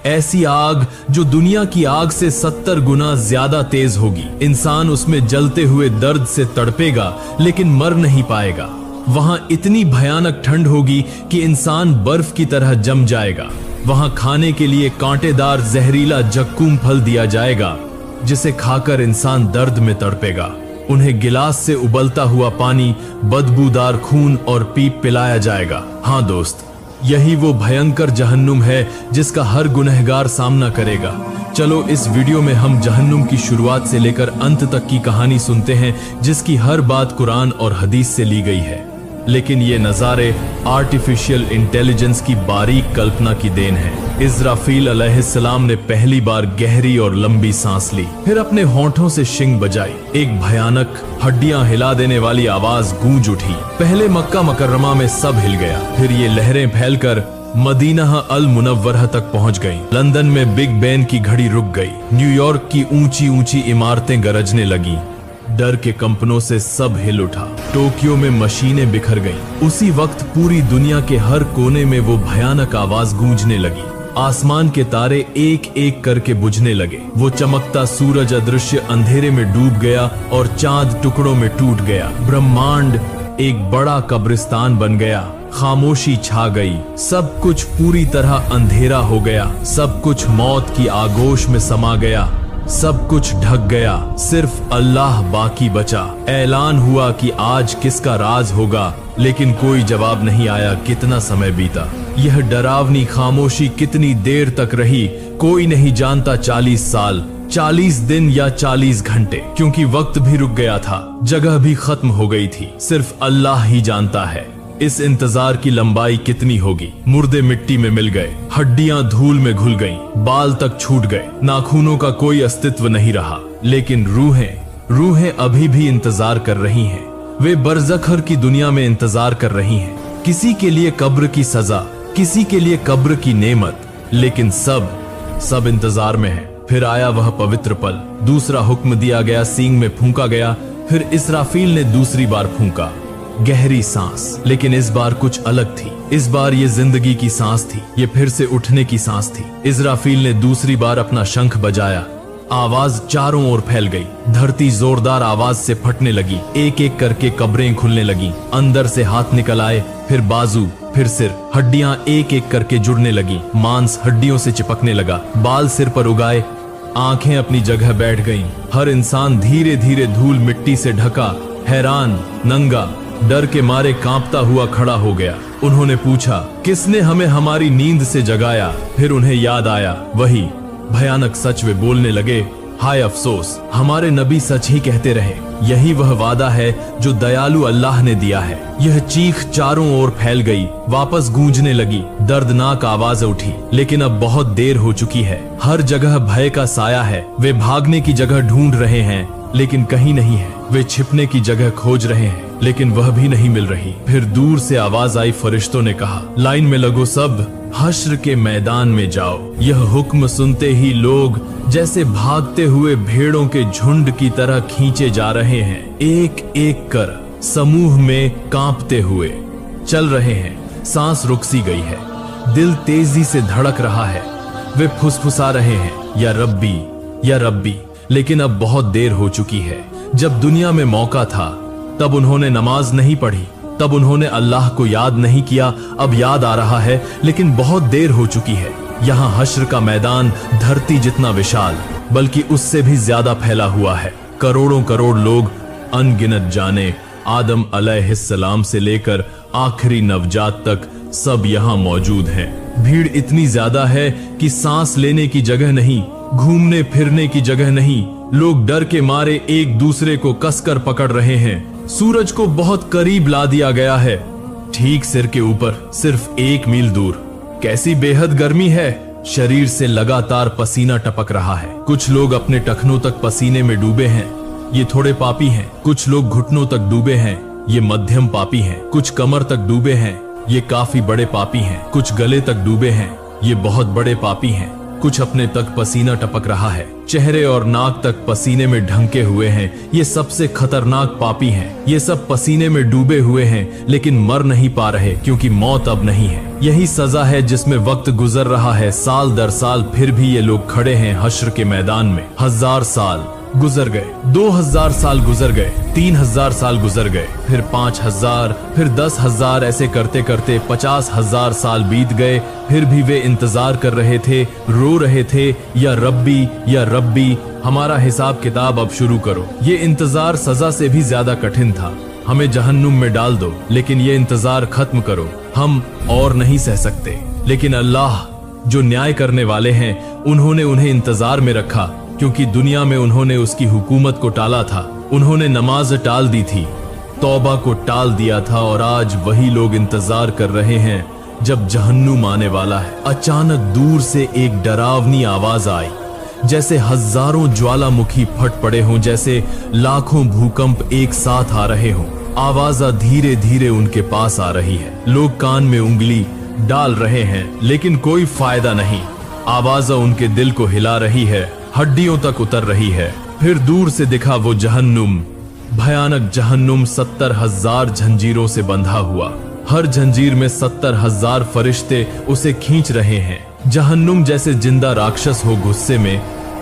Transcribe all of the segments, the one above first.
ऐसी आग जो दुनिया की आग से 70 गुना ज्यादा तेज होगी। इंसान उसमें जलते हुए दर्द से तड़पेगा लेकिन मर नहीं पाएगा। वहां इतनी भयानक ठंड होगी कि इंसान बर्फ की तरह जम जाएगा। वहां खाने के लिए कांटेदार जहरीला जक्कूम फल दिया जाएगा जिसे खाकर इंसान दर्द में तड़पेगा। उन्हें गिलास से उबलता हुआ पानी, बदबूदार खून और पीप पिलाया जाएगा। हाँ दोस्त, यही वो भयंकर जहन्नुम है जिसका हर गुनहगार सामना करेगा। चलो इस वीडियो में हम जहन्नुम की शुरुआत से लेकर अंत तक की कहानी सुनते हैं जिसकी हर बात कुरान और हदीस से ली गई है। लेकिन ये नज़ारे आर्टिफिशियल इंटेलिजेंस की बारीक कल्पना की देन है। इस्राफील अलैहिस्सलाम ने पहली बार गहरी और लंबी सांस ली, फिर अपने होंठों से शिंग बजाई। एक भयानक, हड्डियां हिला देने वाली आवाज गूंज उठी। पहले मक्का मुकर्रमा में सब हिल गया, फिर ये लहरें फैलकर मदीना अल मुनव्वरह तक पहुंच गईं। लंदन में बिग बेन की घड़ी रुक गई। न्यूयॉर्क की ऊंची ऊंची इमारतें गरजने लगी। डर के कंपनों से सब हिल उठा। टोक्यो में मशीनें बिखर गईं। उसी वक्त पूरी दुनिया के हर कोने में वो भयानक आवाज गूंजने लगी। आसमान के तारे एक एक करके बुझने लगे। वो चमकता सूरज अदृश्य अंधेरे में डूब गया और चांद टुकड़ों में टूट गया। ब्रह्मांड एक बड़ा कब्रिस्तान बन गया। खामोशी छा गई। सब कुछ पूरी तरह अंधेरा हो गया। सब कुछ मौत की आगोश में समा गया। सब कुछ ढक गया। सिर्फ अल्लाह बाकी बचा। ऐलान हुआ कि आज किसका राज होगा, लेकिन कोई जवाब नहीं आया। कितना समय बीता। यह डरावनी खामोशी कितनी देर तक रही, कोई नहीं जानता। 40 साल, 40 दिन या 40 घंटे, क्योंकि वक्त भी रुक गया था, जगह भी खत्म हो गई थी। सिर्फ अल्लाह ही जानता है इस इंतजार की लंबाई कितनी होगी। मुर्दे मिट्टी में मिल गए, हड्डियां धूल में घुल गईं, बाल तक छूट गए, नाखूनों का कोई अस्तित्व नहीं रहा। लेकिन रूहें अभी भी इंतजार कर रही हैं। वे बरज़खर की दुनिया में इंतजार कर रही हैं। किसी के लिए कब्र की सजा, किसी के लिए कब्र की नेमत, लेकिन सब इंतजार में है। फिर आया वह पवित्र पल। दूसरा हुक्म दिया गया, सींग में फूंका गया। फिर इसराफील ने दूसरी बार फूंका। गहरी सांस, लेकिन इस बार कुछ अलग थी। इस बार ये जिंदगी की सांस थी, ये फिर से उठने की सांस थी। इस्राफील ने दूसरी बार अपना शंख बजाया। आवाज चारों ओर फैल गई। धरती जोरदार आवाज से फटने लगी। एक एक करके कब्रें खुलने लगी। अंदर से हाथ निकल आए, फिर बाजू, फिर सिर। हड्डियां एक एक करके जुड़ने लगी। मांस हड्डियों से चिपकने लगा। बाल सिर पर उगाए। आंखें अपनी जगह बैठ गईं। हर इंसान धीरे धीरे धूल मिट्टी से ढका, हैरान, नंगा, डर के मारे कांपता हुआ खड़ा हो गया। उन्होंने पूछा, किसने हमें हमारी नींद से जगाया? फिर उन्हें याद आया, वही भयानक सच। वे बोलने लगे, हाय अफसोस, हमारे नबी सच ही कहते रहे। यही वह वादा है जो दयालु अल्लाह ने दिया है। यह चीख चारों ओर फैल गई, वापस गूंजने लगी। दर्दनाक आवाज उठी, लेकिन अब बहुत देर हो चुकी है। हर जगह भय का साया है। वे भागने की जगह ढूंढ रहे हैं, लेकिन कहीं नहीं है। वे छिपने की जगह खोज रहे हैं, लेकिन वह भी नहीं मिल रही। फिर दूर से आवाज आई। फरिश्तों ने कहा, लाइन में लगो सब, हश्र के मैदान में जाओ। यह हुक्म सुनते ही लोग जैसे भागते हुए भेड़ों के झुंड की तरह खींचे जा रहे हैं। एक एक कर समूह में कांपते हुए चल रहे हैं। सांस रुक सी गई है। दिल तेजी से धड़क रहा है। वे फुसफुसा रहे हैं, या रब्बी, या रब्बी। लेकिन अब बहुत देर हो चुकी है। जब दुनिया में मौका था तब उन्होंने नमाज नहीं पढ़ी, तब उन्होंने अल्लाह को याद नहीं किया। अब याद आ रहा है, लेकिन बहुत देर हो चुकी है। यहाँ हश्र का मैदान धरती जितना विशाल, बल्कि उससे भी ज्यादा फैला हुआ है। करोड़ों करोड़ लोग, अनगिनत जाने, आदम अलैहिस्सलाम से लेकर आखिरी नवजात तक सब यहाँ मौजूद हैं। भीड़ इतनी ज्यादा है कि सांस लेने की जगह नहीं, घूमने फिरने की जगह नहीं। लोग डर के मारे एक दूसरे को कसकर पकड़ रहे हैं। सूरज को बहुत करीब ला दिया गया है, ठीक सिर के ऊपर, सिर्फ 1 मील दूर। कैसी बेहद गर्मी है। शरीर से लगातार पसीना टपक रहा है। कुछ लोग अपने टखनों तक पसीने में डूबे हैं, ये थोड़े पापी हैं। कुछ लोग घुटनों तक डूबे हैं, ये मध्यम पापी हैं। कुछ कमर तक डूबे हैं, ये काफी बड़े पापी हैं। कुछ गले तक डूबे हैं, ये बहुत बड़े पापी हैं। कुछ अपने तक पसीना टपक रहा है, चेहरे और नाक तक पसीने में ढंके हुए हैं। ये सबसे खतरनाक पापी हैं। ये सब पसीने में डूबे हुए हैं लेकिन मर नहीं पा रहे क्योंकि मौत अब नहीं है। यही सजा है जिसमें वक्त गुजर रहा है साल दर साल, फिर भी ये लोग खड़े हैं हश्र के मैदान में। 1000 साल गुजर गए, 2000 साल गुजर गए, 3000 साल गुजर गए, फिर 5000, फिर 10,000, ऐसे करते करते 50,000 साल बीत गए। फिर भी वे इंतजार कर रहे थे, रो रहे थे, या रब्बी या रब्बी, हमारा हिसाब किताब अब शुरू करो। ये इंतजार सजा से भी ज्यादा कठिन था। हमें जहन्नुम में डाल दो लेकिन ये इंतजार खत्म करो, हम और नहीं सह सकते। लेकिन अल्लाह जो न्याय करने वाले हैं, उन्होंने उन्हें इंतजार में रखा क्योंकि दुनिया में उन्होंने उसकी हुकूमत को टाला था। उन्होंने नमाज टाल दी थी, तौबा को टाल दिया था, और आज वही लोग इंतजार कर रहे हैं जब जहन्नुम आने वाला है। अचानक दूर से एक डरावनी आवाज आई, जैसे हजारों ज्वालामुखी फट पड़े हों, जैसे लाखों भूकंप एक साथ आ रहे हों। आवाज धीरे धीरे उनके पास आ रही है। लोग कान में उंगली डाल रहे हैं लेकिन कोई फायदा नहीं। आवाज उनके दिल को हिला रही है, हड्डियों तक उतर रही है। फिर दूर से दिखा वो जहन्नुम, भयानक जहन्नुम 70,000 जंजीरों से बंधा हुआ। हर जंजीर में 70,000 फरिश्ते उसे खींच रहे हैं। जहन्नुम जैसे जिंदा राक्षस हो, गुस्से में,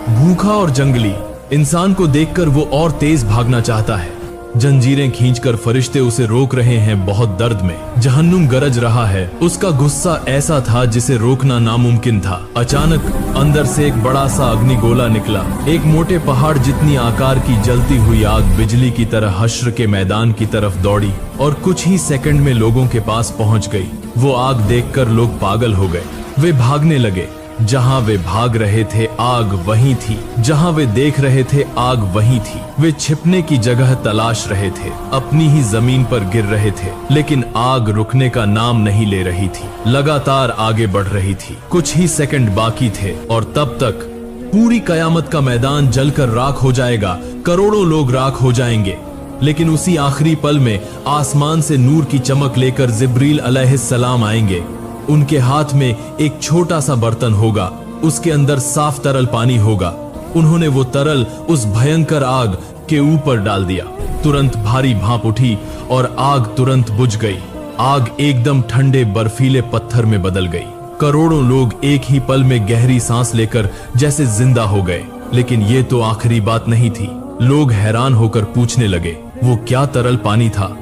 भूखा और जंगली। इंसान को देखकर वो और तेज भागना चाहता है। जंजीरें खींचकर फरिश्ते उसे रोक रहे हैं, बहुत दर्द में। जहन्नुम गरज रहा है। उसका गुस्सा ऐसा था जिसे रोकना नामुमकिन था। अचानक अंदर से एक बड़ा सा अग्निगोला निकला। एक मोटे पहाड़ जितनी आकार की जलती हुई आग बिजली की तरह हश्र के मैदान की तरफ दौड़ी और कुछ ही सेकंड में लोगों के पास पहुंच गई। वो आग देखकर लोग पागल हो गए। वे भागने लगे। जहां वे भाग रहे थे आग वहीं थी, जहां वे देख रहे थे आग वहीं थी। वे छिपने की जगह तलाश रहे थे, अपनी ही जमीन पर गिर रहे थे, लेकिन आग रुकने का नाम नहीं ले रही थी, लगातार आगे बढ़ रही थी। कुछ ही सेकंड बाकी थे और तब तक पूरी कयामत का मैदान जलकर राख हो जाएगा, करोड़ों लोग राख हो जाएंगे। लेकिन उसी आखिरी पल में आसमान से नूर की चमक लेकर जिब्रील अलैहिस्सलाम आएंगे। उनके हाथ में एक छोटा सा बर्तन होगा, उसके अंदर साफ तरल पानी होगा। उन्होंने वो तरल उस भयंकर आग के ऊपर डाल दिया। तुरंत भारी भाप उठी और आग तुरंत बुझ गई। आग एकदम ठंडे बर्फीले पत्थर में बदल गई। करोड़ों लोग एक ही पल में गहरी सांस लेकर जैसे जिंदा हो गए। लेकिन ये तो आखिरी बात नहीं थी। लोग हैरान होकर पूछने लगे, वो क्या तरल पानी था?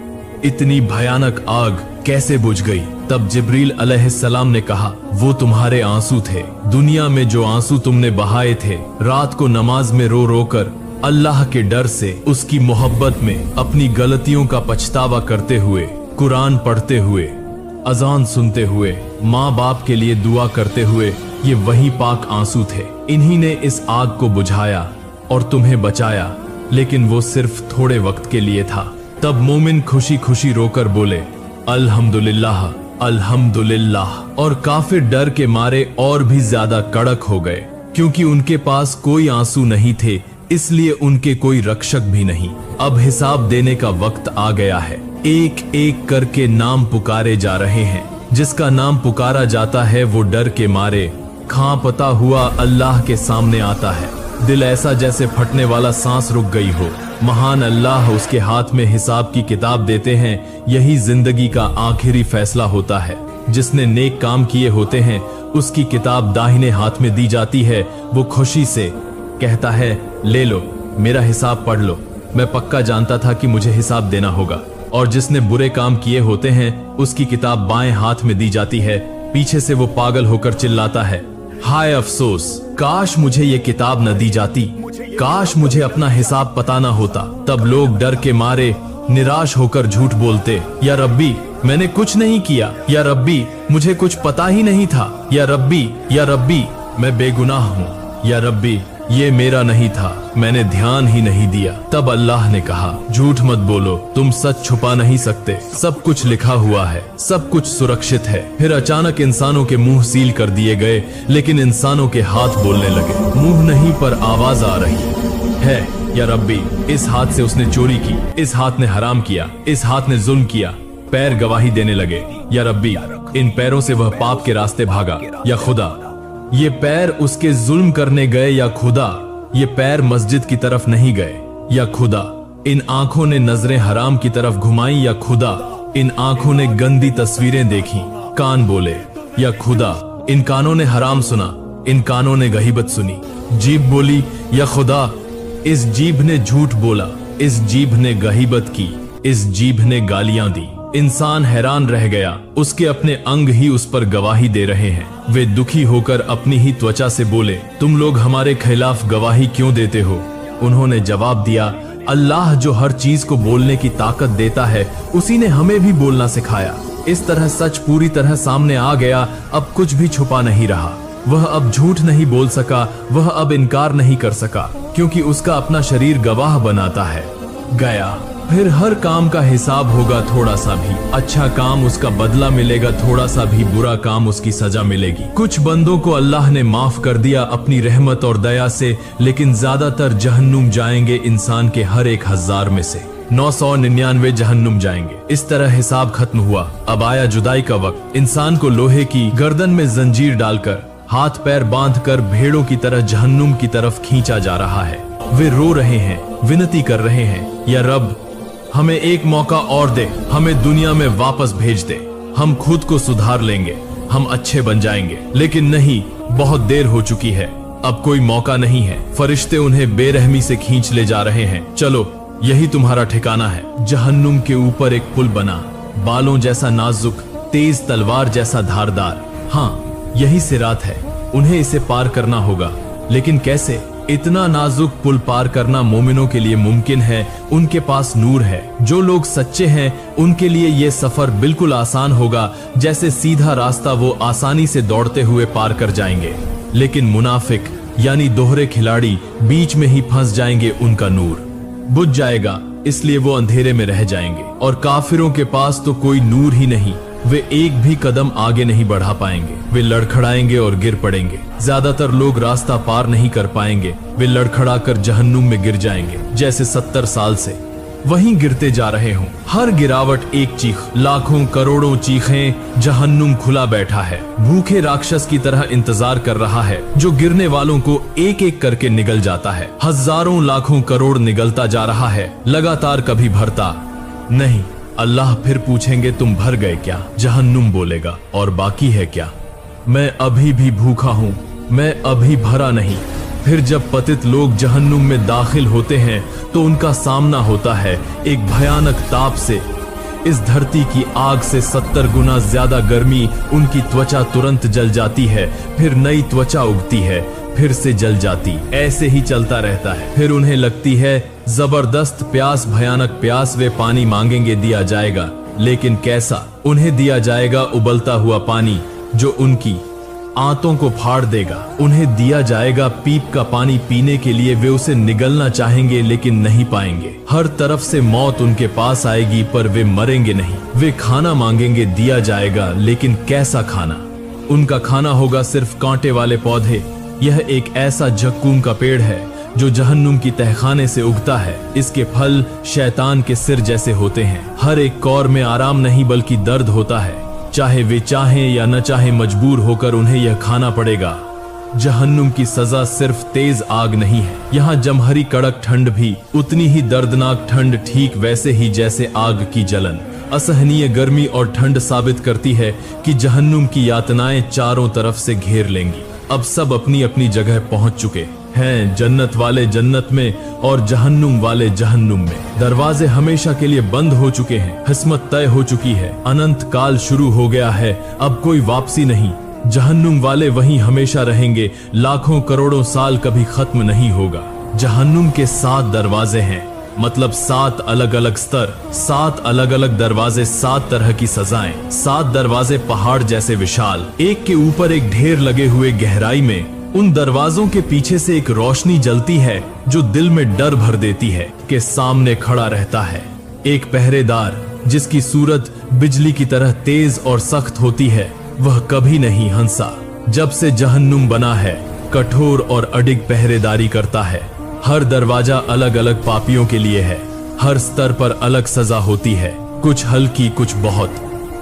इतनी भयानक आग कैसे बुझ गई? तब जिब्रील अलैहिस्सलाम ने कहा, वो तुम्हारे आंसू थे। दुनिया में जो आंसू तुमने बहाए थे, रात को नमाज में रो रो कर, अल्लाह के डर से, उसकी मोहब्बत में, अपनी गलतियों का पछतावा करते हुए, कुरान पढ़ते हुए, अजान सुनते हुए, माँ बाप के लिए दुआ करते हुए, ये वही पाक आंसू थे। इन्हीं ने इस आग को बुझाया और तुम्हें बचाया, लेकिन वो सिर्फ थोड़े वक्त के लिए था। तब मोमिन खुशी खुशी रोकर बोले, अल्हम्दुलिल्लाह, अल्हम्दुलिल्लाह। और काफिर डर के मारे और भी ज्यादा कड़क हो गए, क्योंकि उनके पास कोई आंसू नहीं थे, इसलिए उनके कोई रक्षक भी नहीं। अब हिसाब देने का वक्त आ गया है। एक एक करके नाम पुकारे जा रहे हैं। जिसका नाम पुकारा जाता है वो डर के मारे कांपता हुआ अल्लाह के सामने आता है। दिल ऐसा जैसे फटने वाला, सांस रुक गई हो। महान अल्लाह उसके हाथ में हिसाब की किताब देते हैं। यही जिंदगी का आखिरी फैसला होता है। जिसने नेक काम किए होते हैं उसकी किताब दाहिने हाथ में दी जाती है। वो खुशी से कहता है, ले लो, मेरा हिसाब पढ़ लो। मैं पक्का जानता था कि मुझे हिसाब देना होगा। और जिसने बुरे काम किए होते हैं उसकी किताब बाएं हाथ में दी जाती है। पीछे से वो पागल होकर चिल्लाता है, हाय अफसोस, काश मुझे ये किताब न दी जाती, काश मुझे अपना हिसाब पता ना होता। तब लोग डर के मारे निराश होकर झूठ बोलते, या रब्बी मैंने कुछ नहीं किया, या रब्बी मुझे कुछ पता ही नहीं था, या रब्बी मैं बेगुनाह हूँ, या रब्बी ये मेरा नहीं था, मैंने ध्यान ही नहीं दिया। तब अल्लाह ने कहा, झूठ मत बोलो, तुम सच छुपा नहीं सकते, सब कुछ लिखा हुआ है, सब कुछ सुरक्षित है। फिर अचानक इंसानों के मुंह सील कर दिए गए, लेकिन इंसानों के हाथ बोलने लगे। मुंह नहीं पर आवाज आ रही है, या रब्बी इस हाथ से उसने चोरी की, इस हाथ ने हराम किया, इस हाथ ने जुल्म किया। पैर गवाही देने लगे, या रब्बी इन पैरों से वह पाप के रास्ते भागा, या खुदा ये पैर उसके जुल्म करने गए या खुदा? ये पैर मस्जिद की तरफ नहीं गए या खुदा? इन आंखों ने नजरें हराम की तरफ घुमाई या खुदा? इन आंखों ने गंदी तस्वीरें देखी? कान बोले या खुदा? इन कानों ने हराम सुना, इन कानों ने गहीबत सुनी। जीभ बोली या खुदा? इस जीभ ने झूठ बोला, इस जीभ ने गहीबत की, इस जीभ ने गालियां दी। इंसान हैरान रह गया, उसके अपने अंग ही उस पर गवाही दे रहे हैं। वे दुखी होकर अपनी ही त्वचा से बोले, तुम लोग हमारे खिलाफ गवाही क्यों देते हो? उन्होंने जवाब दिया, अल्लाह जो हर चीज को बोलने की ताकत देता है, उसी ने हमें भी बोलना सिखाया। इस तरह सच पूरी तरह सामने आ गया, अब कुछ भी छुपा नहीं रहा। वह अब झूठ नहीं बोल सका, वह अब इनकार नहीं कर सका, क्योंकि उसका अपना शरीर गवाह बनाता है। गया, फिर हर काम का हिसाब होगा, थोड़ा सा भी अच्छा काम उसका बदला मिलेगा, थोड़ा सा भी बुरा काम उसकी सजा मिलेगी। कुछ बंदों को अल्लाह ने माफ कर दिया अपनी रहमत और दया से, लेकिन ज्यादातर जहन्नुम जाएंगे। इंसान के हर 1000 में से 999 जहन्नुम जाएंगे। इस तरह हिसाब खत्म हुआ। अब आया जुदाई का वक्त। इंसान को लोहे की गर्दन में जंजीर डालकर, हाथ पैर बांधकर भेड़ों की तरह जहन्नुम की तरफ खींचा जा रहा है। वे रो रहे हैं, विनती कर रहे हैं, या रब हमें एक मौका और दे, हमें दुनिया में वापस भेज दे, हम खुद को सुधार लेंगे, हम अच्छे बन जाएंगे। लेकिन नहीं, बहुत देर हो चुकी है, अब कोई मौका नहीं है। फरिश्ते उन्हें बेरहमी से खींच ले जा रहे हैं। चलो, यही तुम्हारा ठिकाना है। जहन्नुम के ऊपर एक पुल बना, बालों जैसा नाजुक, तेज तलवार जैसा धारदार। हाँ, यही सिरात है, उन्हें इसे पार करना होगा। लेकिन कैसे? इतना नाजुक पुल पार करना मोमिनों के लिए मुमकिन है, उनके पास नूर है। जो लोग सच्चे हैं उनके लिए ये सफर बिल्कुल आसान होगा, जैसे सीधा रास्ता वो आसानी से दौड़ते हुए पार कर जाएंगे। लेकिन मुनाफिक यानी दोहरे खिलाड़ी बीच में ही फंस जाएंगे, उनका नूर बुझ जाएगा, इसलिए वो अंधेरे में रह जाएंगे। और काफिरों के पास तो कोई नूर ही नहीं, वे एक भी कदम आगे नहीं बढ़ा पाएंगे। वे लड़खड़ाएंगे और गिर पड़ेंगे। ज्यादातर लोग रास्ता पार नहीं कर पाएंगे, वे लड़खड़ाकर जहन्नुम में गिर जाएंगे, जैसे 70 साल से वहीं गिरते जा रहे हों। हर गिरावट एक चीख, लाखों करोड़ों चीखें। जहन्नुम खुला बैठा है, भूखे राक्षस की तरह इंतजार कर रहा है, जो गिरने वालों को एक एक करके निगल जाता है। हजारों लाखों करोड़ निगलता जा रहा है, लगातार, कभी भरता नहीं। अल्लाह फिर पूछेंगे, तुम भर गए क्या? जहन्नुम बोलेगा, और बाकी है क्या? मैं अभी भी भूखा हूँ, मैं अभी भरा नहीं। फिर जब पतित लोग जहन्नुम में दाखिल होते हैं तो उनका सामना होता है एक भयानक ताप से। इस धरती की आग से 70 गुना ज्यादा गर्मी, उनकी त्वचा तुरंत जल जाती है, फिर नई त्वचा उगती है, फिर से जल जाती, ऐसे ही चलता रहता है। फिर उन्हें लगती है जबरदस्त प्यास, भयानक प्यास। वे पानी मांगेंगे, दिया जाएगा, लेकिन कैसा? उन्हें दिया जाएगा उबलता हुआ पानी जो उनकी आंतों को फाड़ देगा। उन्हें दिया जाएगा पीप का पानी पीने के लिए। वे उसे निगलना चाहेंगे लेकिन नहीं पाएंगे। हर तरफ से मौत उनके पास आएगी, पर वे मरेंगे नहीं। वे खाना मांगेंगे, दिया जाएगा, लेकिन कैसा खाना? उनका खाना होगा सिर्फ कांटे वाले पौधे। यह एक ऐसा जक्कूम का पेड़ है जो जहन्नुम की तहखाने से उगता है। इसके फल शैतान के सिर जैसे होते हैं। हर एक कौर में आराम नहीं बल्कि दर्द होता है। चाहे वे चाहें या न चाहें, मजबूर होकर उन्हें यह खाना पड़ेगा। जहन्नुम की सजा सिर्फ तेज आग नहीं है, यहाँ जमहरी कड़क ठंड भी उतनी ही दर्दनाक ठंड, ठीक वैसे ही जैसे आग की जलन। असहनीय गर्मी और ठंड साबित करती है कि जहन्नुम की यातनाएं चारों तरफ से घेर लेंगी। अब सब अपनी अपनी जगह पहुंच चुके हैं। जन्नत वाले जन्नत में और जहन्नुम वाले जहन्नुम में। दरवाजे हमेशा के लिए बंद हो चुके हैं। किस्मत तय हो चुकी है। अनंत काल शुरू हो गया है, अब कोई वापसी नहीं। जहन्नुम वाले वहीं हमेशा रहेंगे। लाखों करोड़ों साल कभी खत्म नहीं होगा। जहन्नुम के 7 दरवाजे हैं, मतलब 7 अलग अलग स्तर, 7 अलग अलग दरवाजे, 7 तरह की सजाएं। 7 दरवाजे पहाड़ जैसे विशाल, एक के ऊपर एक ढेर लगे हुए गहराई में। उन दरवाजों के पीछे से एक रोशनी जलती है जो दिल में डर भर देती है। के सामने खड़ा रहता है एक पहरेदार, जिसकी सूरत बिजली की तरह तेज और सख्त होती है। वह कभी नहीं हंसा। जब से जहन्नुम बना है, कठोर और अडिग पहरेदारी करता है। हर दरवाजा अलग अलग पापियों के लिए है। हर स्तर पर अलग सजा होती है, कुछ हल्की, कुछ बहुत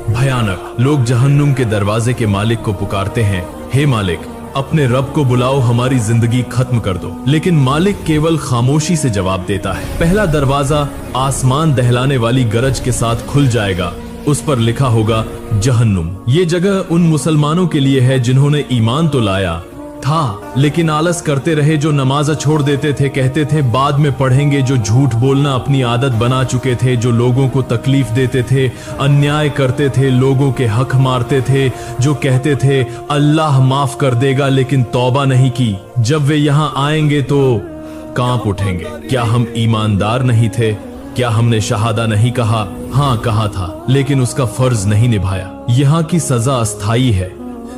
भयानक। लोग जहन्नुम के दरवाजे के मालिक को पुकारते हैं, हे मालिक, अपने रब को बुलाओ, हमारी जिंदगी खत्म कर दो। लेकिन मालिक केवल खामोशी से जवाब देता है। पहला दरवाजा आसमान दहलाने वाली गरज के साथ खुल जाएगा। उस पर लिखा होगा जहन्नुम। ये जगह उन मुसलमानों के लिए है जिन्होंने ईमान तो लाया था लेकिन आलस करते रहे, जो नमाज छोड़ देते थे, कहते थे बाद में पढ़ेंगे, जो झूठ बोलना अपनी आदत बना चुके थे, जो लोगों को तकलीफ देते थे, अन्याय करते थे, लोगों के हक मारते थे, जो कहते थे अल्लाह माफ कर देगा लेकिन तौबा नहीं की। जब वे यहाँ आएंगे तो कांप उठेंगे। क्या हम ईमानदार नहीं थे? क्या हमने शहादा नहीं कहा? हाँ कहा था, लेकिन उसका फर्ज नहीं निभाया। यहाँ की सजा अस्थायी है।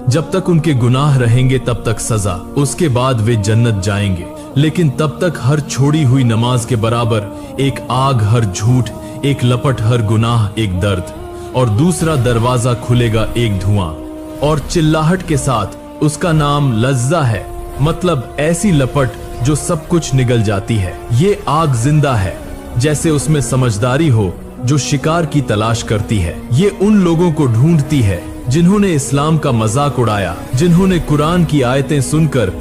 जब तक उनके गुनाह रहेंगे तब तक सजा, उसके बाद वे जन्नत जाएंगे। लेकिन तब तक हर छोड़ी हुई नमाज के बराबर एक आग हर झूठ, एक लपट हर गुनाह एक दर्द, और दूसरा दरवाजा खुलेगा एक धुआं और चिल्लाहट के साथ। उसका नाम लज्जा है, मतलब ऐसी लपट जो सब कुछ निगल जाती है। ये आग जिंदा है, जैसे उसमें समझदारी हो, जो शिकार की तलाश करती है। ये उन लोगों को ढूंढती है जिन्होंने इस्लाम का मजाक उड़ाया, जिन्होंने कुरान की आयतें सुनकर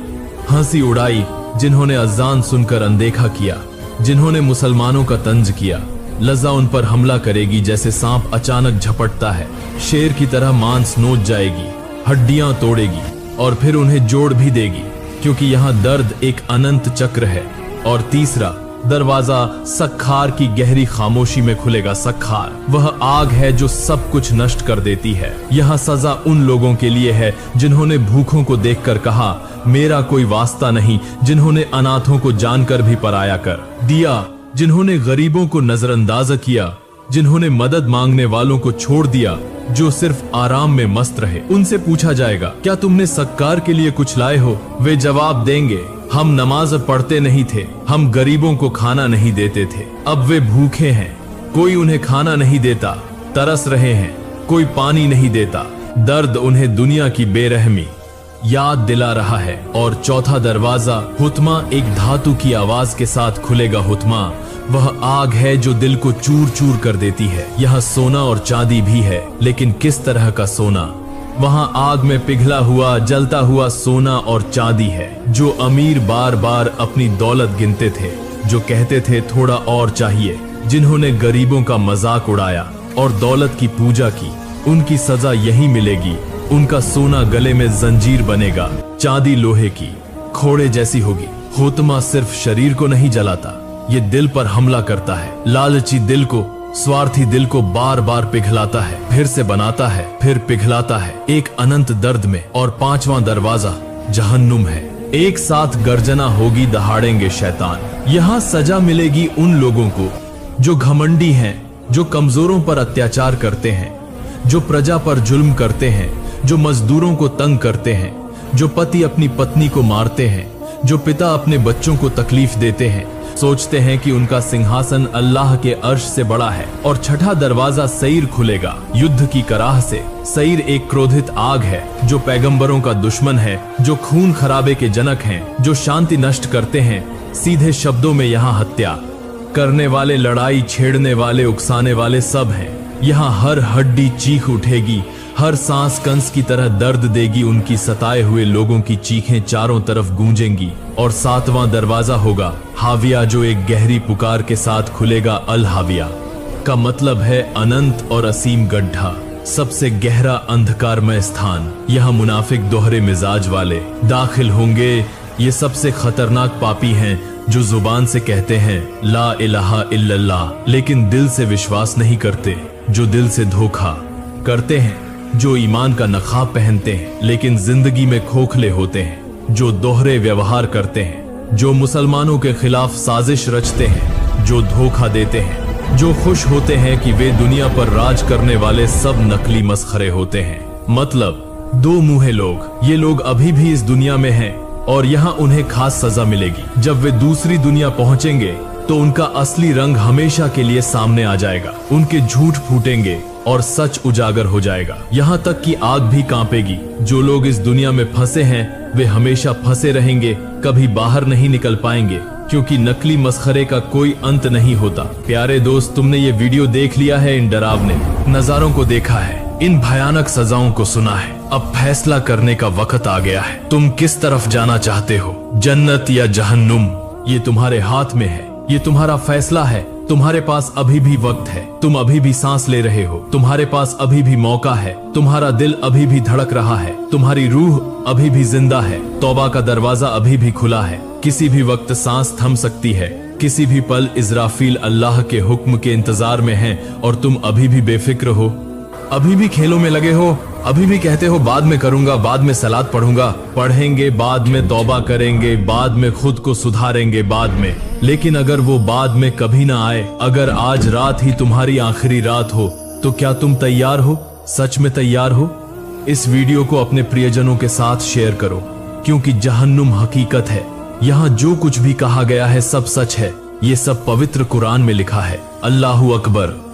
हंसी उड़ाई, जिन्होंने अजान सुनकर अनदेखा किया, जिन्होंने मुसलमानों का तंज किया। लज्जा उन पर हमला करेगी जैसे सांप अचानक झपटता है। शेर की तरह मांस नोच जाएगी, हड्डियां तोड़ेगी और फिर उन्हें जोड़ भी देगी, क्योंकि यहाँ दर्द एक अनंत चक्र है। और तीसरा दरवाजा सखार की गहरी खामोशी में खुलेगा। सखार वह आग है जो सब कुछ नष्ट कर देती है। यह सजा उन लोगों के लिए है जिन्होंने भूखों को देखकर कहा मेरा कोई वास्ता नहीं, जिन्होंने अनाथों को जानकर भी पराया कर दिया, जिन्होंने गरीबों को नजरअंदाज किया, जिन्होंने मदद मांगने वालों को छोड़ दिया, जो सिर्फ आराम में मस्त रहे। उनसे पूछा जाएगा क्या तुमने सक्कार के लिए कुछ लाए हो? वे जवाब देंगे हम नमाज पढ़ते नहीं थे, हम गरीबों को खाना नहीं देते थे। अब वे भूखे हैं, कोई उन्हें खाना नहीं देता, तरस रहे हैं, कोई पानी नहीं देता। दर्द उन्हें दुनिया की बेरहमी याद दिला रहा है। और चौथा दरवाजा हुतमा एक धातु की आवाज के साथ खुलेगा। हुतमा वह आग है जो दिल को चूर चूर कर देती है। यह सोना और चांदी भी है, लेकिन किस तरह का सोना? वहाँ आग में पिघला हुआ जलता हुआ सोना और चांदी है। जो अमीर बार बार अपनी दौलत गिनते थे, जो कहते थे थोड़ा और चाहिए, जिन्होंने गरीबों का मजाक उड़ाया और दौलत की पूजा की, उनकी सजा यही मिलेगी। उनका सोना गले में जंजीर बनेगा, चांदी लोहे की खोड़े जैसी होगी। हुतमा सिर्फ शरीर को नहीं जलाता, ये दिल पर हमला करता है। लालची दिल को, स्वार्थी दिल को बार बार पिघलाता है, फिर से बनाता है, फिर पिघलाता है, एक अनंत दर्द में। और पांचवा दरवाजा जहन्नुम है। एक साथ गर्जना होगी, दहाड़ेंगे शैतान। यहाँ सजा मिलेगी उन लोगों को जो घमंडी हैं, जो कमजोरों पर अत्याचार करते हैं, जो प्रजा पर जुल्म करते हैं, जो मजदूरों को तंग करते हैं, जो पति अपनी पत्नी को मारते हैं, जो पिता अपने बच्चों को तकलीफ देते हैं, सोचते हैं कि उनका सिंहासन अल्लाह के अर्श से बड़ा है। और छठा दरवाजा सईर खुलेगा, युद्ध की कराह से। सईर एक क्रोधित आग है जो पैगंबरों का दुश्मन है, जो खून खराबे के जनक हैं, जो शांति नष्ट करते हैं। सीधे शब्दों में यहाँ हत्या करने वाले, लड़ाई छेड़ने वाले, उकसाने वाले सब हैं। यहाँ हर हड्डी चीख उठेगी, हर सांस कंस की तरह दर्द देगी। उनकी सताए हुए लोगों की चीखें चारों तरफ गूंजेंगी। और सातवां दरवाजा होगा हाविया, जो एक गहरी पुकार के साथ खुलेगा। अल हाविया का मतलब है अनंत और असीम गड्ढा, सबसे गहरा अंधकारमय स्थान। यह मुनाफिक दोहरे मिजाज वाले दाखिल होंगे। ये सबसे खतरनाक पापी हैं जो जुबान से कहते हैं ला इलाहा इल्लल्लाह, लेकिन दिल से विश्वास नहीं करते, जो दिल से धोखा करते हैं, जो ईमान का नकाब पहनते हैं लेकिन जिंदगी में खोखले होते हैं, जो दोहरे व्यवहार करते हैं, जो मुसलमानों के खिलाफ साजिश रचते हैं, जो धोखा देते हैं, जो खुश होते हैं कि वे दुनिया पर राज करने वाले सब नकली मस्खरे होते हैं। मतलब दो मुंहे लोग। ये लोग अभी भी इस दुनिया में हैं और यहाँ उन्हें खास सजा मिलेगी। जब वे दूसरी दुनिया पहुंचेंगे तो उनका असली रंग हमेशा के लिए सामने आ जाएगा। उनके झूठ फूटेंगे और सच उजागर हो जाएगा। यहाँ तक कि आग भी कांपेगी। जो लोग इस दुनिया में फंसे हैं वे हमेशा फंसे रहेंगे, कभी बाहर नहीं निकल पाएंगे, क्योंकि नकली मस्खरे का कोई अंत नहीं होता। प्यारे दोस्त, तुमने ये वीडियो देख लिया है, इन डरावने नजारों को देखा है। इन भयानक सजाओं को सुना है। अब फैसला करने का वक्त आ गया है। तुम किस तरफ जाना चाहते हो, जन्नत या जहन्नुम? ये तुम्हारे हाथ में है, ये तुम्हारा फैसला है। तुम्हारे पास अभी भी वक्त है, तुम अभी भी सांस ले रहे हो, तुम्हारे पास अभी भी मौका है, तुम्हारा दिल अभी भी धड़क रहा है, तुम्हारी रूह अभी भी जिंदा है, तौबा का दरवाजा अभी भी खुला है। किसी भी वक्त सांस थम सकती है, किसी भी पल इज़राफील अल्लाह के हुक्म के इंतजार में है और तुम अभी भी बेफिक्र हो, अभी भी खेलों में लगे हो, अभी भी कहते हो बाद में करूंगा, बाद में सलात पढ़ूंगा, पढ़ेंगे बाद में, तौबा करेंगे बाद में, खुद को सुधारेंगे बाद में। लेकिन अगर वो बाद में कभी ना आए, अगर आज रात ही तुम्हारी आखिरी रात हो, तो क्या तुम तैयार हो? सच में तैयार हो? इस वीडियो को अपने प्रियजनों के साथ शेयर करो, क्योंकि जहन्नुम हकीकत है। यहाँ जो कुछ भी कहा गया है सब सच है। ये सब पवित्र कुरान में लिखा है। अल्लाहू अकबर।